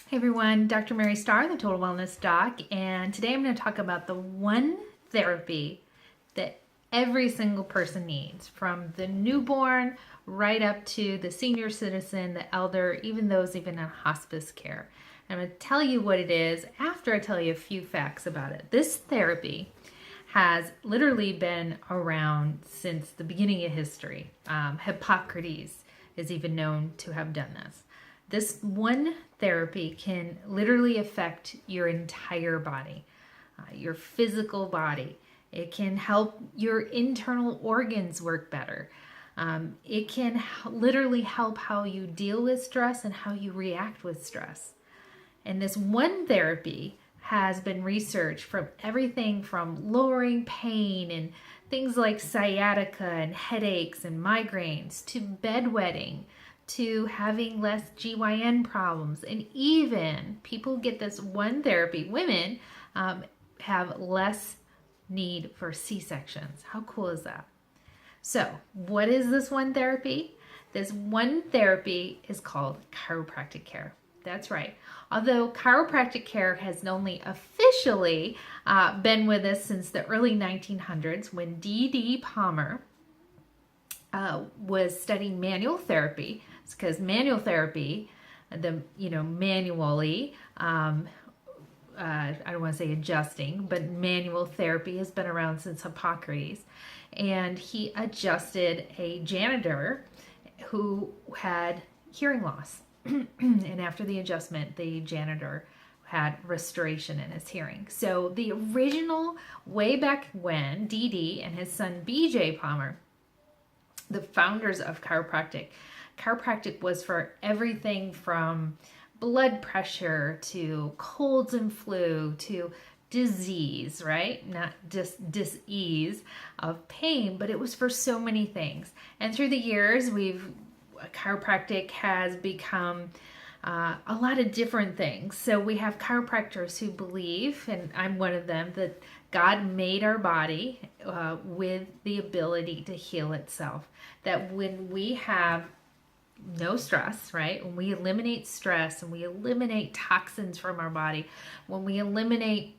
Hey everyone, Dr. Mary Starr, the Total Wellness Doc, and today I'm going to talk about the one therapy that every single person needs, from the newborn right up to the senior citizen, the elder, even those even in hospice care. I'm going to tell you what it is after I tell you a few facts about it. This therapy has literally been around since the beginning of history. Hippocrates is even known to have done this. This one therapy can literally affect your entire body, your physical body. It can help your internal organs work better. It can literally help how you deal with stress and how you react with stress. And this one therapy has been researched from everything from lowering pain and things like sciatica and headaches and migraines to bedwetting to having less GYN problems. And even people get this one therapy, women have less need for C-sections. How cool is that? So what is this one therapy? This one therapy is called chiropractic care. That's right. Although chiropractic care has only officially been with us since the early 1900s, when D.D. Palmer was studying manual therapy. It's because manual therapy, manually, I don't want to say adjusting, but manual therapy has been around since Hippocrates. And he adjusted a janitor who had hearing loss. And after the adjustment, the janitor had restoration in his hearing. So the original, way back when, D.D. and his son B.J. Palmer, the founders of chiropractic was for everything from blood pressure to colds and flu to disease, right? Not just dis-ease of pain, but it was for so many things. And through the years, chiropractic has become a lot of different things. So we have chiropractors who believe, and I'm one of them, that God made our body with the ability to heal itself. That when we have no stress, right? When we eliminate stress and we eliminate toxins from our body, when we eliminate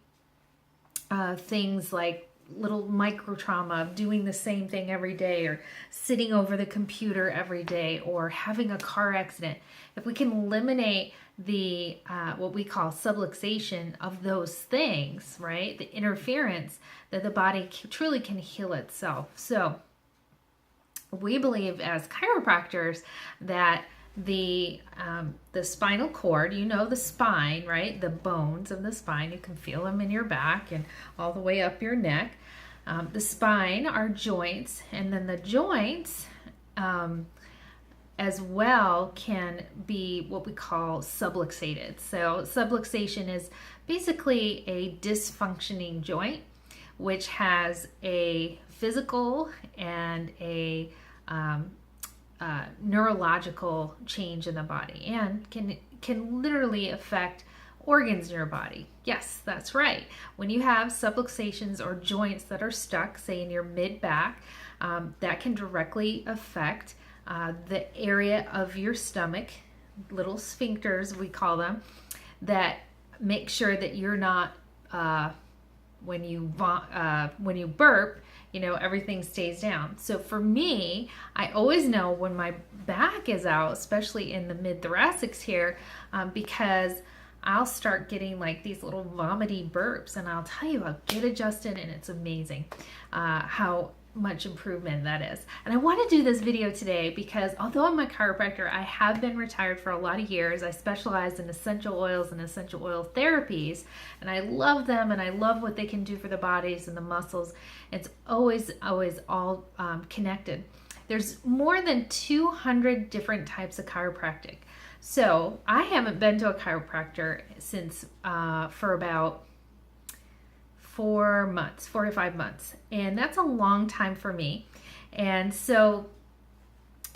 things like little micro trauma of doing the same thing every day, or sitting over the computer every day, or having a car accident, if we can eliminate the what we call subluxation of those things, right, the interference, that the body truly can heal itself. So we believe as chiropractors that the spinal cord, the spine, right? The bones of the spine, you can feel them in your back and all the way up your neck. The spine are joints, and then the joints as well can be what we call subluxated. So subluxation is basically a dysfunctioning joint, which has a physical and a neurological change in the body, and can literally affect organs in your body. Yes, that's right. When you have subluxations or joints that are stuck, say in your mid-back, that can directly affect the area of your stomach, little sphincters we call them, that make sure that you're not when you burp, everything stays down. So for me, I always know when my back is out, especially in the mid-thoracic here, because I'll start getting like these little vomity burps, and I'll tell you, I'll get adjusted, and it's amazing how much improvement that is. And I want to do this video today because although I'm a chiropractor, I have been retired for a lot of years. I specialize in essential oils and essential oil therapies, and I love them, and I love what they can do for the bodies and the muscles. It's always all connected. There's more than 200 different types of chiropractic. So I haven't been to a chiropractor since for about 4 to 5 months. And that's a long time for me. And so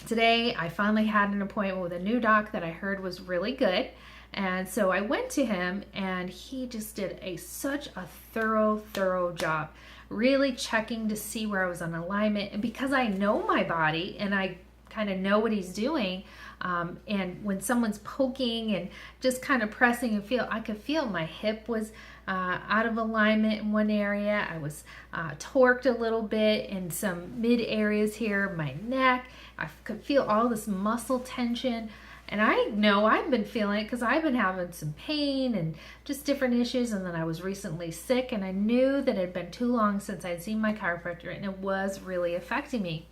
today I finally had an appointment with a new doc that I heard was really good. And so I went to him, and he just did such a thorough job, really checking to see where I was on alignment. And because I know my body and I kind of know what he's doing, And when someone's poking and just kind of pressing and I could feel my hip was out of alignment in one area. I was torqued a little bit in some mid areas here, my neck. I could feel all this muscle tension. And I know I've been feeling it because I've been having some pain and just different issues. And then I was recently sick, and I knew that it had been too long since I'd seen my chiropractor, and it was really affecting me.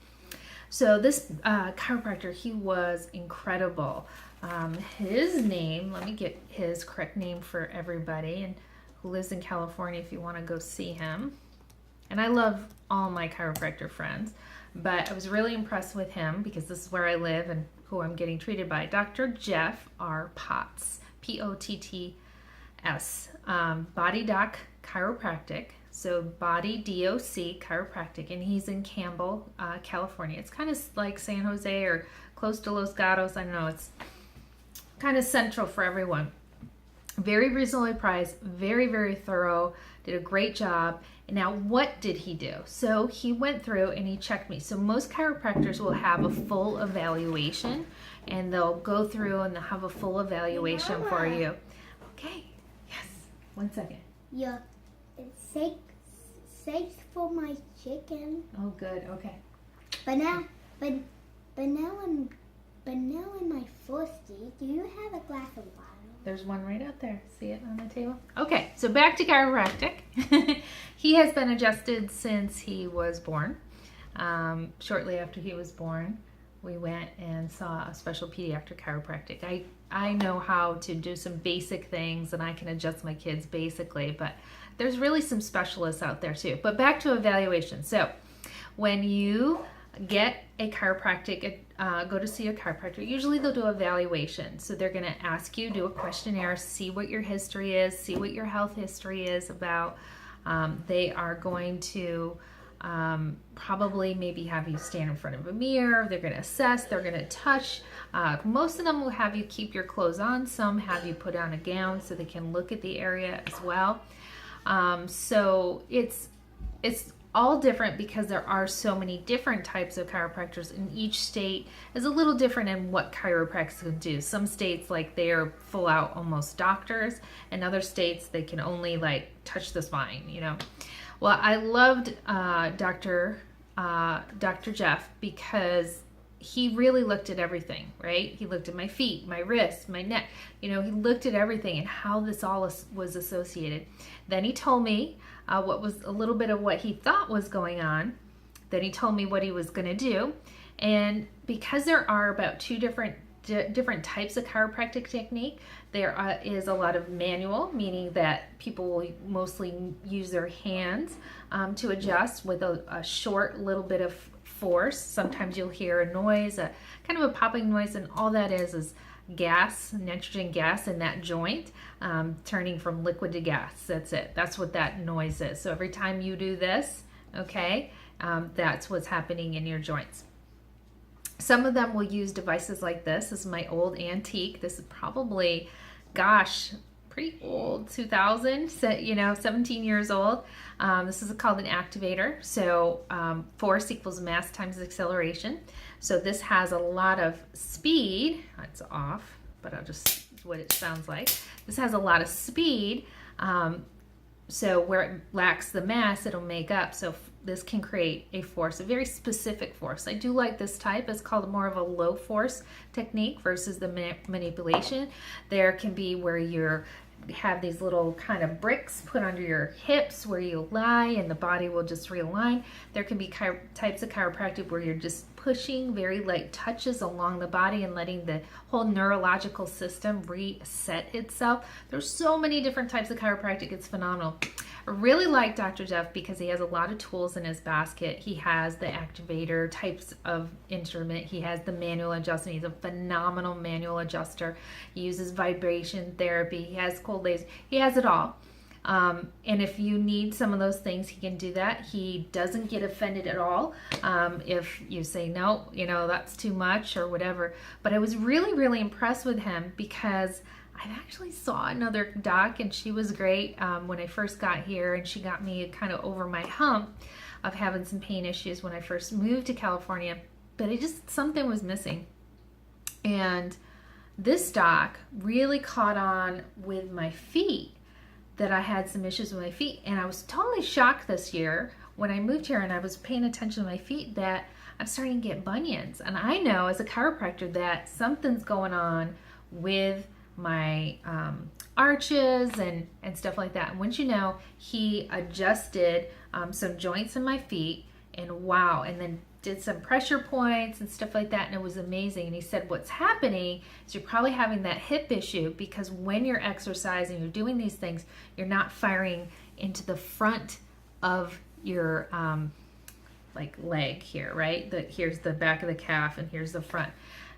So this chiropractor, he was incredible. His name, let me get his correct name for everybody and who lives in California if you want to go see him. And I love all my chiropractor friends, but I was really impressed with him because this is where I live and who I'm getting treated by. Dr. Jeff R. Potts, Potts, Body Doc Chiropractic. So Body DOC Chiropractic, and he's in Campbell, California. It's kind of like San Jose or close to Los Gatos. I don't know, it's kind of central for everyone. Very reasonably priced, very, very thorough, did a great job. And now what did he do? So he went through and he checked me. So most chiropractors will have a full evaluation, and they'll go through and they'll have a full evaluation for you. Okay, yes, 1 second. Yeah, it's safe for my chicken. Oh, good, okay. But now in my thirsty, do you have a glass of water? There's one right out there. See it on the table? Okay, so back to chiropractic. He has been adjusted since he was born. Shortly after he was born, we went and saw a special pediatric chiropractic. I know how to do some basic things, and I can adjust my kids basically, but there's really some specialists out there too. But back to evaluation. So when you get a chiropractic, go to see a chiropractor, usually they'll do evaluation. So they're going to ask you, do a questionnaire, see what your history is, see what your health history is about. They are going to probably maybe have you stand in front of a mirror. They're going to assess, they're going to touch. Most of them will have you keep your clothes on. Some have you put on a gown so they can look at the area as well. So it's all different because there are so many different types of chiropractors, and each state is a little different in what chiropractors can do. Some states, like, they are full out almost doctors, and other states they can only like touch the spine, you know. Well, I loved Dr. Jeff because he really looked at everything, right? He looked at my feet, my wrists, my neck, you know, he looked at everything and how this all was associated. Then he told me what was a little bit of what he thought was going on. Then he told me what he was going to do. And because there are about two different types of chiropractic technique, there is a lot of manual, meaning that people will mostly use their hands to adjust with a short little bit of force. Sometimes you'll hear a noise, a kind of a popping noise, and all that is gas, nitrogen gas in that joint, turning from liquid to gas. That's it. That's what that noise is. So every time you do this, okay, that's what's happening in your joints. Some of them will use devices like this. This is my old antique. This is probably, gosh, pretty old, 2000, you know, 17 years old. This is called an activator. So force equals mass times acceleration. So this has a lot of speed. It's off, but I'll just, what it sounds like. This has a lot of speed. So where it lacks the mass, it'll make up. So this can create a force, a very specific force. I do like this type. It's called more of a low force technique versus the manipulation. There can be where you're have these little kind of bricks put under your hips where you lie and the body will just realign. There can be types of chiropractic where you're just pushing very light touches along the body and letting the whole neurological system reset itself. There's so many different types of chiropractic. It's phenomenal. I really like Dr. Jeff because he has a lot of tools in his basket. He has the activator types of instrument. He has the manual adjustment. He's a phenomenal manual adjuster. He uses vibration therapy. He has cold lasers. He has it all. And if you need some of those things, he can do that. He doesn't get offended at all if you say, no, you know, that's too much or whatever. But I was really, really impressed with him because I actually saw another doc and she was great when I first got here, and she got me kind of over my hump of having some pain issues when I first moved to California, but something was missing. And this doc really caught on with my feet, that I had some issues with my feet. And I was totally shocked this year when I moved here and I was paying attention to my feet that I'm starting to get bunions. And I know as a chiropractor that something's going on with my arches and stuff like that. And once you know, he adjusted some joints in my feet, and wow, and then did some pressure points and stuff like that, and it was amazing. And he said what's happening is you're probably having that hip issue because when you're exercising, you're doing these things, you're not firing into the front of your like leg here, right? Here's the back of the calf and here's the front.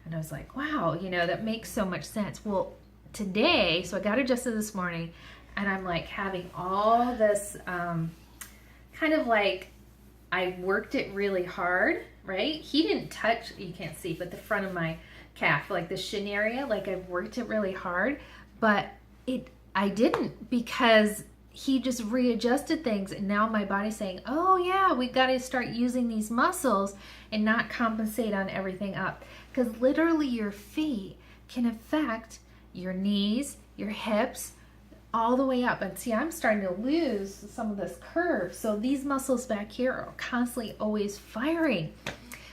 And I was like, wow, that makes so much sense. Well, today, so I got adjusted this morning, and I'm like having all this kind of like, I worked it really hard, right? He didn't touch, you can't see, but the front of my calf, like the shin area, like I worked it really hard, but I didn't, because he just readjusted things, and now my body's saying, oh yeah, we got to start using these muscles and not compensate on everything up, because literally your feet can affect your knees, your hips, all the way up. And see, I'm starting to lose some of this curve. So these muscles back here are constantly always firing.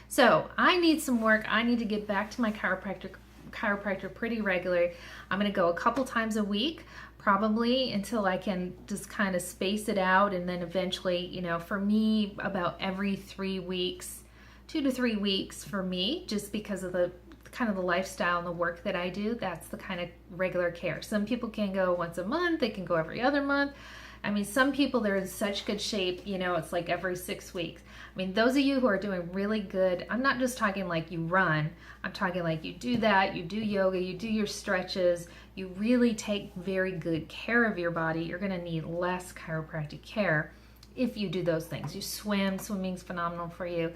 So I need some work. I need to get back to my chiropractor pretty regularly. I'm going to go a couple times a week, probably until I can just kind of space it out. And then eventually, for me, about every 3 weeks, 2 to 3 weeks for me, just because of the kind of the lifestyle and the work that I do. That's the kind of regular care. Some people can go once a month, they can go every other month. I mean, some people, they're in such good shape, it's like every 6 weeks. I mean, those of you who are doing really good, I'm not just talking like you run, I'm talking like you do that, you do yoga, you do your stretches, you really take very good care of your body. You're going to need less chiropractic care if you do those things. You swim, swimming's phenomenal for you.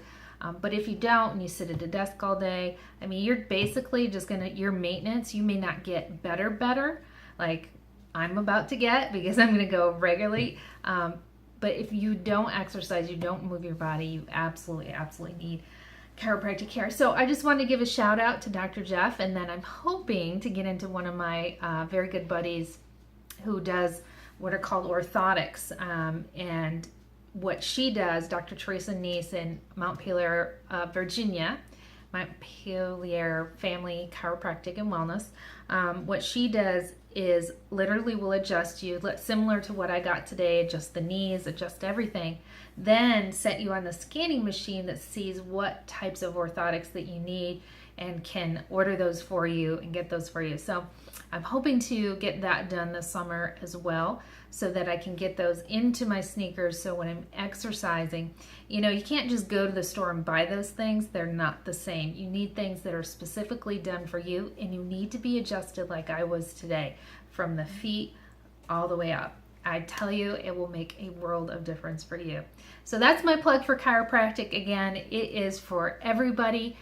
But if you don't and you sit at a desk all day, I mean, you're basically just your maintenance, you may not get better, like I'm about to get, because I'm going to go regularly. But if you don't exercise, you don't move your body, you absolutely need chiropractic care. So I just wanted to give a shout out to Dr. Jeff, and then I'm hoping to get into one of my very good buddies who does what are called orthotics, and what she does, Dr. Teresa Neese in Montpelier, Virginia, Montpelier Family Chiropractic and Wellness. What she does is literally will adjust you, similar to what I got today, adjust the knees, adjust everything, then set you on the scanning machine that sees what types of orthotics that you need and can order those for you and get those for you. So I'm hoping to get that done this summer as well, so that I can get those into my sneakers. So when I'm exercising, you can't just go to the store and buy those things. They're not the same. You need things that are specifically done for you, and you need to be adjusted like I was today, from the feet all the way up. I tell you, it will make a world of difference for you. So that's my plug for chiropractic. Again, it is for everybody.